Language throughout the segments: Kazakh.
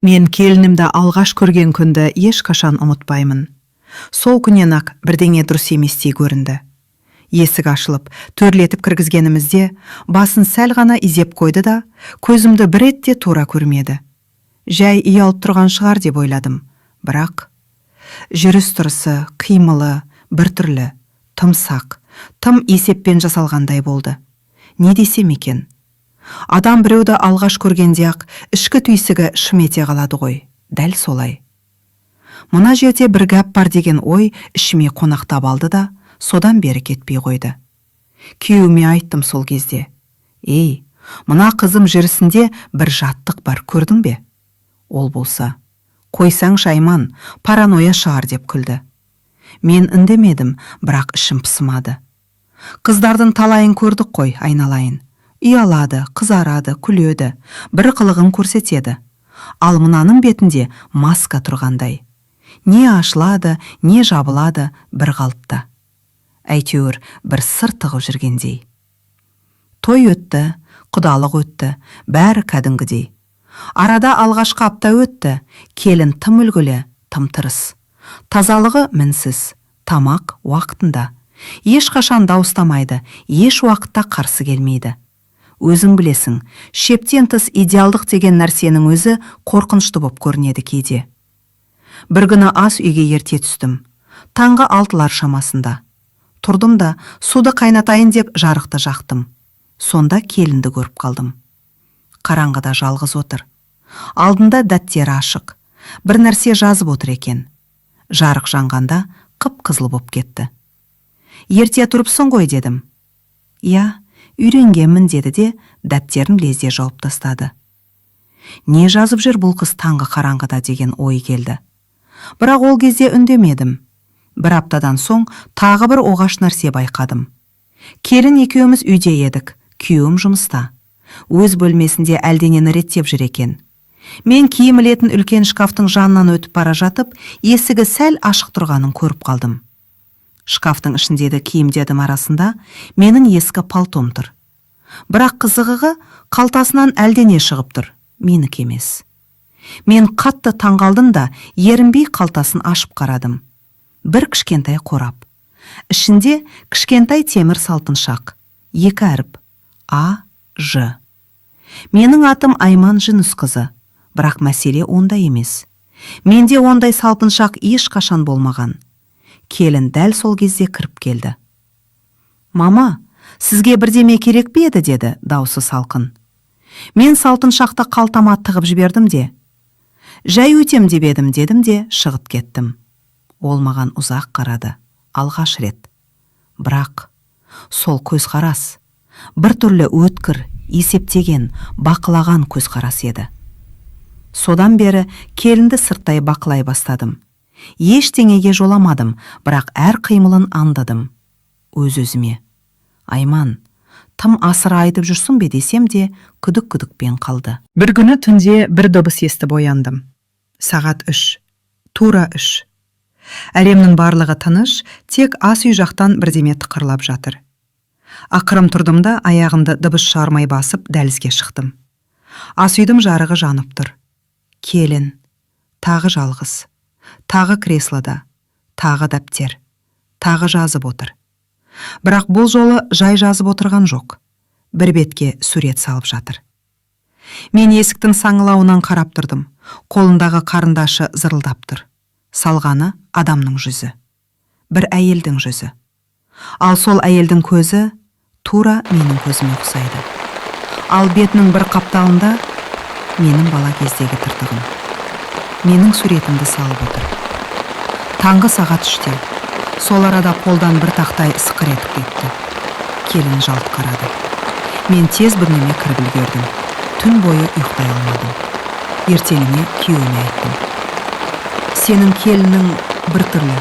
Мен келінімді алғаш көрген күнді ешқашан ұмытпаймын. Сол күннен ақ бірдеңе дұрыс еместей көрінді. Есік ашылып, төрлетіп кіргізгенімізде басын сәл ғана изеп қойды да, көзімді бір ретте тура көрмеді. Жай ұялып тұрған шығар деп ойладым. Бірақ жүріс-тұрысы, қимылы біртүрлі, тым сақ, тым есеппен жасалғандай болды. Не десем екен? Адам біреуді алғаш көргенде ақ ішкі түйсігі шым ете қалады ғой. Дәл солай. Мына жерде бір гәп бар деген ой ішіме қонақтап алды да, содан бері кетпей қойды. Күйеуіме айттым сол кезде. Ей, мына қызым жүрісінде бір жаттық бар, көрдің бе? Ол болса, қойсаң Айман, параноя шығар деп күлді. Мен үндемедім, бірақ ішім пысымады. Қыздардың талайын көрдік қой, айналайын. Ұялады, қызарады, күледі, бір қылығын көрсетеді. Ал мынаның бетінде маска тұрғандай. Не ашылады, не жабылады бір қалыпта. Әйтеуір бір сыр тығып жүргендей. Той өтті, құдалық өтті, бәрі кәдімгідей. Арада алғашқы апта өтті, келін тым үлгілі, тым тырыс. Тазалығы мінсіз, тамақ уақытында. Ешқашан дауыстамайды, еш уақытта қарсы келмейді. Өзің білесің, шептен тыс идеалдық деген нәрсенің өзі қорқынышты боп көрінеді кейде. Бір күні ас үйге ерте түстім. Таңғы 6-лар шамасында. Тұрдым да, суды қайнатайын деп жарықты жақтым. Сонда келінді көріп қалдым. Қараңғыда жалғыз отыр. Алдында дәттері ашық. Бір нәрсе жазып отыр екен. Жарық жанғанда қып-қызыл боп кетті. Ерте тұрыпсың ғой дедім. Я, үйренгенмін деді де, дәптерін лезде жауып тастады. Не жазып жүр бұл қыз таңғы қараңғыда деген ой келді. Бірақ ол кезде үндемедім. Бір аптадан соң тағы бір оғаш нәрсе байқадым. Келін екеуміз үйде едік, күйеуім жұмыста. Өз бөлмесінде әлденені реттеп жүр екен. Мен киім ілетін үлкен шкафтың жанынан өтіп бара жатып, есігі сәл ашық тұрғанын көріп қалдым. Шкафтың ішіндегі киімдердің арасында менің ескі палтом тұр. Бірақ қызығы қалтасынан әлдене шығып тұр, менікі емес. Мен қатты таңғалдым да, ерінбей қалтасын ашып қарадым. Бір кішкентай қорап. Ішінде кішкентай темір салтыншақ. 2 әріп. А, Ж. Менің атым Айман Жүніс қызы. Бірақ мәселе онда емес. Менде ондай салтыншақ ешқашан болмаған. Келін дәл сол кезде кіріп келді. Мама, сізге бірдеме керек бе еді деді, даусы салқын. Мен салтыншақты қалтама тығып жібердім де. Жай өтем деп едім дедім де шығып кеттім. Ол маған ұзақ қарады, алғаш рет. Бірақ сол көзқарас, бір түрлі өткір, есептеген, бақылаған көзқарас еді. Содан бері келінді сырттай бақылай бастадым. Ештеңеге жоламадым, бірақ әр қимылын аңдадым. Өз-өзіме. Айман, тым асыра айтып жүрсің бе десем де, күдік-күдікпен қалды. Бір күні түнде бір дыбыс естіп ояндым. Сағат 3. Тура 3. Әлемнің барлығы тыныш, тек ас үй жақтан бірдеме тықырлап жатыр. Ақырым тұрдым да, аяғымды дыбыс шығармай басып, дәлізге шықтым. Ас үйдің жарығы жанып тұр. Келін, тағы жалғыз. Тағы креслода, тағы дәптер, тағы жазып отыр. Бірақ бұл жолы жай жазып отырған жоқ. Бір бетке сурет салып жатыр. Мен есіктің саңылауынан қарап тұрдым. Қолындағы қарындашы зырылдап тұр. Салғаны адамның жүзі. Бір әйелдің жүзі. Ал сол әйелдің көзі тура менің көзіме ұқсайды. Ал бетінің бір қапталында менің бала кездегі тыртығым. Менің суретімді салып отыр. Таңғы сағат 3-те. Сол арада қолдан бір тақтай сықыр етіп кетті. Келін жалт қарады. Мен тез бөлмеме кіріп үлгердім. Түн бойы ұйықтай алмадым. Ертеңіне күйеуіме айттым. Сенің келінің бір түрлі.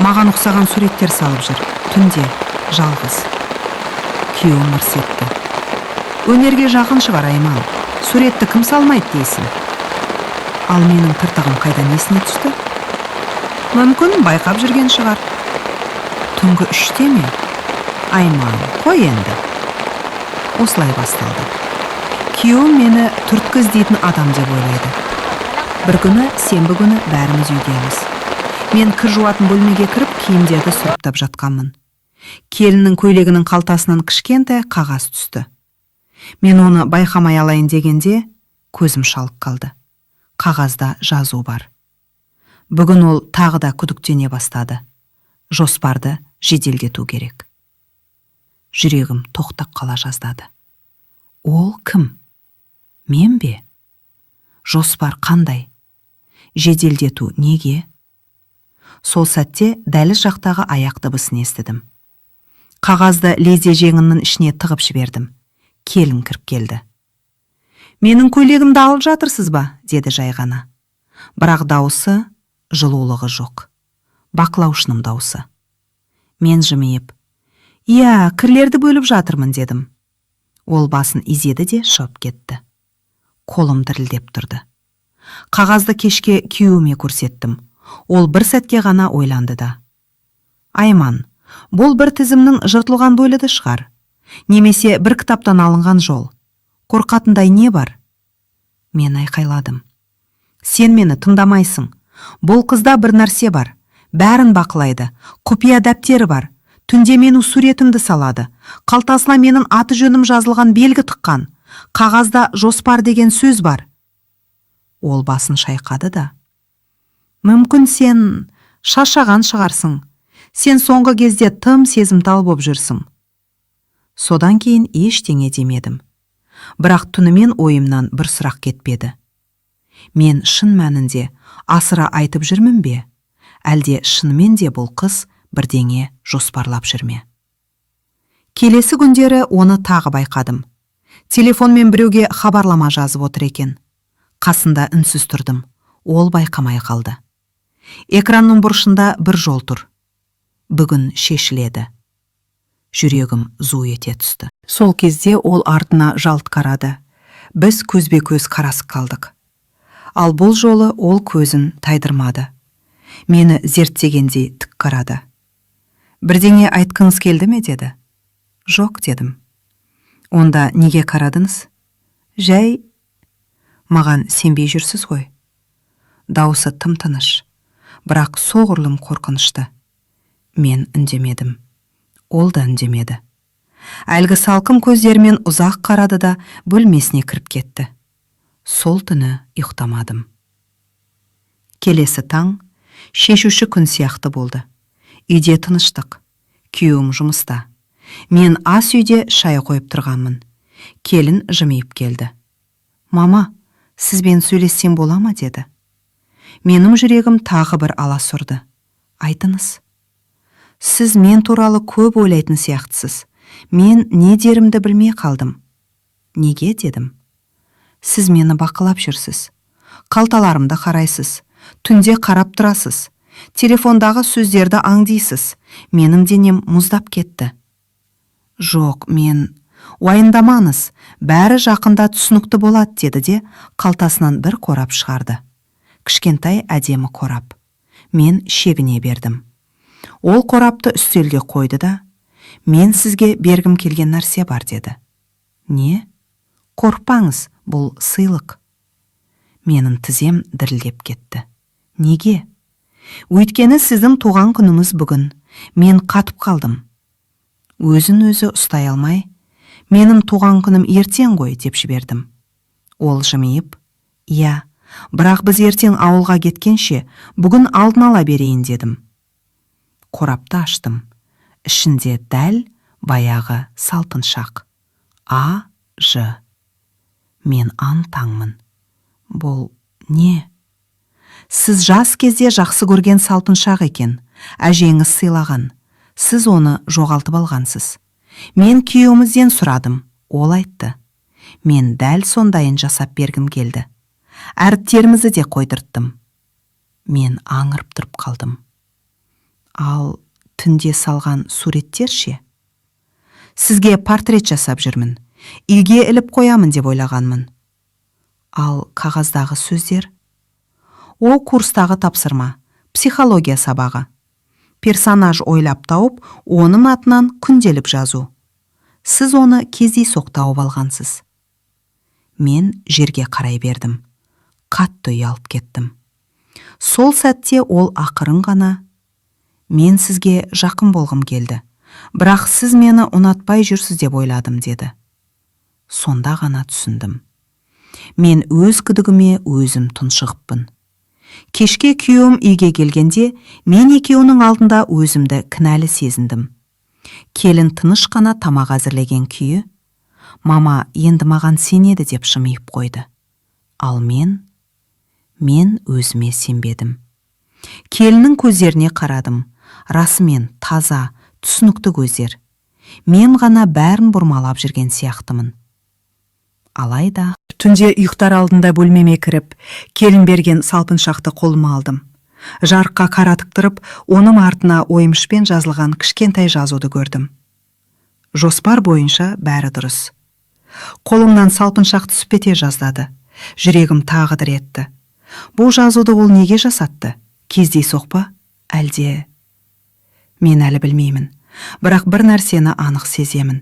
Маған ұқсаған суреттер салып жүр. Түнде, жалғыз. Күйеуім мырс етті. Өнерге жақын шығар Айман. Суретті кім салмайды дейсің? Ал менің тыртығым қайда несіне түсті? Мүмкін байқап жүрген шығар. Түнгі 3-те ме? Айман, қой енді. Осылай басталды. Күйеуім мені түрткі іздейтін адам деп ойлайды. Бір күні сенбі күні бәріміз үйдеміз. Мен кір жуатын бөлмеге кіріп киімдерді сұрыптап жатқанмын. Келіннің көйлегінің қалтасынан кішкентай қағаз түсті. Мен оны байқамай алайын дегенде көзім шалып қалды. Қағазда жазу бар. Бүгін ол тағы да күдіктене бастады. Жоспарды жеделдету керек. Жүрегім тоқтап қала жаздады. Ол кім? Мен бе? Жоспар қандай? Жеделдету неге? Сол сәтте дәліз жақтағы аяқ дыбысын естідім. Қағазды лезде жеңінің ішіне тығып жібердім. Келін кіріп келді. Менің көйлегімді алып жатырсыз ба? Деді жай ғана. Бірақ дауысы жылулығы жоқ. Бақылаушының дауысы. Мен жымиып, «Иә, кірлерді бөліп жатырмын» дедім. Ол басын изеді де шығып кетті. Қолым дірілдеп тұрды. Қағазды кешке күйеуіме көрсеттім. Ол бір сәтке ғана ойланды да. «Айман, бұл бір тізімнің жыртылған бөлігі шығар. Немесе бір кітаптан алынған жол. Қорқатындай не бар?» Мен айқайладым. «Сен мені тыңдамайсың. Бұл қызда бір нәрсе бар. Бәрін бақылайды. Құпия дәптері бар. Түнде менің суретімді салады. Қалтасына менің аты жөнім жазылған белгі тыққан. Қағазда жоспар деген сөз бар». Ол басын шайқады да. «Мүмкін сен шаршаған шығарсың. Сен соңғы кезде тым сезімтал боп жүрсің». Содан кейін ештеңе демедім. Бірақ түнімен ойымнан бір сұрақ кетпеді. Мен шын мәнінде асыра айтып жүрмін бе? Әлде шынымен де бұл қыз бірдеңе жоспарлап жүрме? Келесі күндері оны тағы байқадым. Телефонмен біреуге хабарлама жазып отыр екен. Қасында үнсіз тұрдым. Ол байқамай қалды. Экранның бұрышында бір жол тұр. Бүгін шешіледі. Жүрегім зу ете түсті. Сол кезде ол артына жалт қарады. Біз көзбе-көз қарасып қалдық. Ал бұл жолы ол көзін тайдырмады. Мені зерттегендей тік қарады. «Бірдеңе айтқыңыз келді ме?» деді. «Жоқ» дедім. «Онда неге қарадыңыз?» «Жай...» «Маған сенбей жүрсіз ғой». Дауысы тым тыныш, бірақ соғұрлым қорқынышты. Мен үндемедім. Ол да үндемеді. Әлгі салқын көздермен ұзақ қарады да бөлмесіне кіріп кетті. Сол түні ұйықтамадым. Келесі таң шешуші күн сияқты болды. Үйде тыныштық. Күйеуім жұмыста. Мен ас үйде шай қойып тұрғанмын. Келін жымиып келді. «Мама, сізбен сөйлессем бола ма?» деді. Менің жүрегім тағы бір аласұрды. «Айтыңыз». «Сіз мен туралы көп ойлайтын сияқтысыз. Мен не дерімді білмей қалдым». «Неге?» дедім. «Сіз мені бақылап жүрсіз. Қалталарымды қарайсыз. Түнде қарап тұрасыз. Телефондағы сөздерді аңдисыз. Менің денем мұздап кетті». «Жоқ, мен...» «Уайымдамаңыз, бәрі жақында түсінікті болады» деді де қалтасынан бір қорап шығарды. Кішкентай әдемі қорап. Мен шегіне бердім. Ол қорапты үстелге қойды да, «Мен сізге бергім келген нәрсе бар» деді. «Не?» «Қорқпаңыз, бұл сыйлық». Менің тізем дірілдеп кетті. «Неге?» «Өйткені сіздің туған күніңіз бүгін. Мен қатып қалдым». Өзін өзі ұстай алмай, «Менің туған күнім ертең ғой» деп жібердім. Ол жымиып, «Иә, бірақ біз ертең ауылға кеткенше бүгін алдын ала берейін» дедім. Қорапты аштым. Ішінде дәл баяғы салпыншақ. А, Ж. Мен аң-таңмын. Бұл не? Сіз жас кезде жақсы көрген салпыншақ екен. Әжеңіз сыйлаған. Сіз оны жоғалтып алғансыз. Мен күйеуімізден сұрадым. Ол айтты. Мен дәл сондайын жасап бергім келді. Әріптерімізді де қойдырттым. Мен аңырып тұрып қалдым. Ал түнде салған суреттер ше? Сізге портрет жасап жүрмін. Үйге іліп қоямын деп ойлағанмын. Ал қағаздағы сөздер? Ол курстағы тапсырма, психология сабағы. Персонаж ойлап тауып, оның атынан күнделік жазу. Сіз оны кездейсоқ тауып алғансыз. Мен жерге қарай бердім. қатты ұялып кеттім. Сол сәтте ол ақырын ғана: «Мен сізге жақын болғым келді, бірақ сіз мені ұнатпай жүрсіз деп ойладым» деді. Сонда ғана түсіндім. Мен өз күдігіме өзім тұншығыппын. Кешке күйеуім үйге келгенде, мен екеуінің алдында өзімді кінәлі сезіндім. Келін тыныш қана тамақ әзірлеген күйі: «Мама енді маған сенеді» деп жымиып қойды. Ал мен өзіме сенбедім. Келіннің көздеріне қарадым. Расымен таза, түсінікті көздер. Мен ғана бәрін бұрмалап жүрген сияқтымын. Алайда түнде ұйықтар алдында бөлмеме кіріп, келін берген салпыншақты қолыма алдым. Жарыққа қаратып тұрып, оның артына ойымышпен жазылған кішкентай жазуды көрдім. Жоспар бойынша бәрі дұрыс. Қолымнан салпыншақ түсіп кете жаздады. Жүрегім тағы дір етті. Бұл жазуды ол неге жасатты? Кездейсоқ па? Әлде? Мен әлі білмеймін. Бірақ бір нәрсені анық сеземін.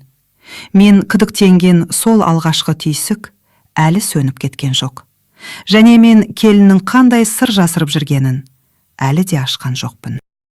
Мен күдіктенген сол алғашқы түйсік әлі сөніп кеткен жоқ. Және мен келіннің қандай сыр жасырып жүргенін әлі де ашқан жоқпын.